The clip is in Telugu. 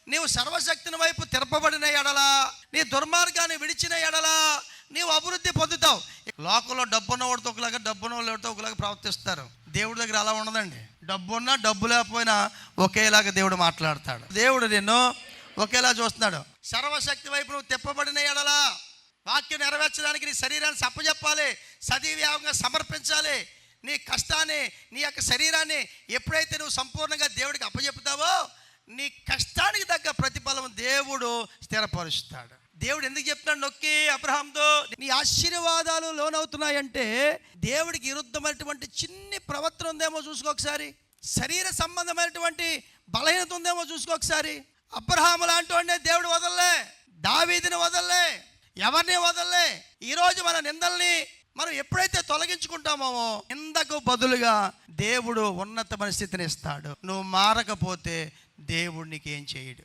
నీవు సర్వశక్తిని వైపు తిరపబడిన ఎడలా, నీ దుర్మార్గాన్ని విడిచిన ఎడలా నీవు అభివృద్ధి పొందుతావు. లోకంలో డబ్బున్న వాడితో ఒకలాగా, డబ్బున్న వాళ్ళతో ఒకలాగా ప్రవర్తిస్తారు. దేవుడి దగ్గర అలా ఉండదండి. డబ్బున్నా డబ్బు లేకపోయినా ఒకేలాగా దేవుడు మాట్లాడతాడు. దేవుడు నిన్ను ఒకేలా చూస్తున్నాడు. సర్వశక్తి వైపు నువ్వు తిప్పబడిన ఎడలా, వాక్యం నెరవేర్చడానికి నీ శరీరాన్ని అప్పచెప్పాలి, సజీవంగా సమర్పించాలి. నీ కష్టాన్ని, నీ యొక్క శరీరాన్ని ఎప్పుడైతే నువ్వు సంపూర్ణంగా దేవుడికి అప్పచెప్పుతావో, నీ కష్టానికి తగ్గ ప్రతిఫలం దేవుడు స్థిరపరుస్తాడు. దేవుడు ఎందుకు చెప్తున్నాడు నొక్కి అబ్రహాంతో, నీ ఆశీర్వాదాలు లోనవుతున్నాయంటే దేవుడికి విరుద్ధమైనటువంటి చిన్ని ప్రవర్తన ఉందేమో చూసుకో ఒకసారి. శరీర సంబంధమైనటువంటి బలహీనత ఉందేమో చూసుకో ఒకసారి. అబ్రహాము లాంటి వాడినే దేవుడు వదలలే, దావీదుని వదలలే, ఎవరిని వదలలే. ఈరోజు మన నిందల్ని మనం ఎప్పుడైతే తొలగించుకుంటామో, నిందకు బదులుగా దేవుడు ఉన్నతమైన స్థితిని ఇస్తాడు. నువ్వు మారకపోతే దేవుడు నీకేం చేయడు.